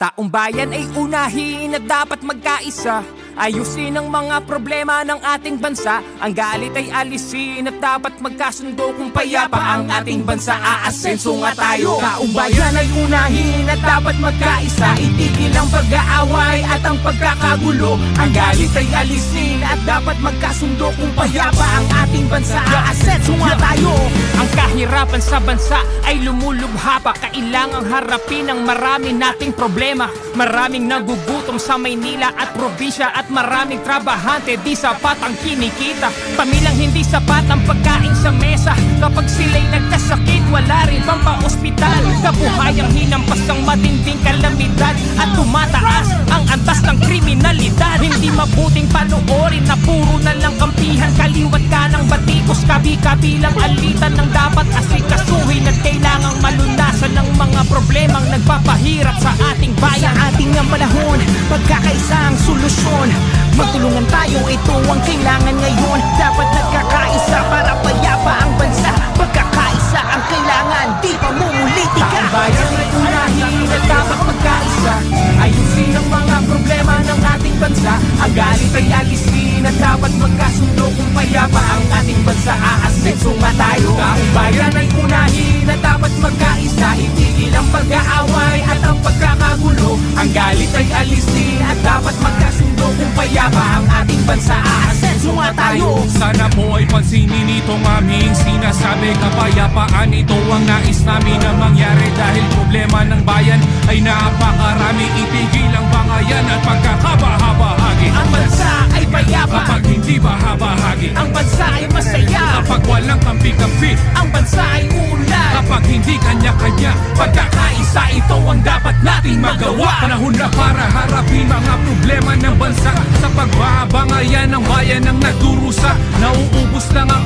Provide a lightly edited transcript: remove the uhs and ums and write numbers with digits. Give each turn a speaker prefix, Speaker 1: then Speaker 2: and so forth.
Speaker 1: Taong bayan ay unahin at dapat magkaisa. Ayusin ang mga problema ng ating bansa. Ang galit ay alisin at dapat magkasundo. Kung payapa ang ating bansa, aasenso nga tayo. Taong bayan ay unahin at dapat magkaisa. Itigil ang pag-aaway at ang pagkakagulo. Ang galit ay alisin at dapat magkasundo. Kung payapa ang ating bansa, aasenso nga tayo. Ang kahirapan sa bansa ay lumulubha pa. Kailangang harapin ang marami nating problema. Maraming nagugutom sa Maynila at probinsya at maraming trabahante di sapat ang kinikita. Pamilyang hindi sapat ang pagkain sa mesa. Kapag sila'y nagkasakit, wala rin pang pa-ospital. Kabuhayang hinampas ng matinding kalamidad at tumataas ang antas ng kriminalidad. Hindi mabuting panoorin na puro na lang kampihan. Kaliwat ka ng batikos, kabi-kabilang alitan ng dapat asikasuhin at kailangang malunasan ng mga problemang nagpapahirap sa ating bayan. Sa ating ang panahon, pagkakaisa ang solusyon. Magtulungan tayo, ito ang kailangan ngayon. Dapat nagkakaisa para payapa ang bansa. Pagkakaisa ang kailangan, di pamumulitika. Taong bayan ay unahin at dapat magkaisa. Ayusin ang mga problema ng ating bansa. Ang galit ay alisin at dapat magkasundo. Kung payapa ang ating bansa, aasenso nga tayo. Taong bayan ay unahin at dapat magkaisa. Itigil ang pag-aaway at ang pagkakagulo. Ang galit ay alisin at dapat magkasundo. Kung payapa ang ating bansa, aasenso nga tayo.
Speaker 2: Sana po ay pansinin itong aming sinasabi. Kapayapaan, ito ang nais namin na mangyari. Dahil problema ng bayan ay napakarami. Itigil ang bangayan at pagkakabahabahagi.
Speaker 1: Ang bansa ay payapa
Speaker 2: kapag hindi bahabahagi.
Speaker 1: Ang bansa ay masaya
Speaker 2: kapag walang kampi-kampi.
Speaker 1: Ang bansa ay uunlad
Speaker 2: kapag hindi kanya-kanya. Pagkakaisa, ito ang dapat nating magawa. Panahon na para harapin mga problema ng bansa. Sa pagbabangayan ng bayan ang nagdurusa. Nauubos lang ang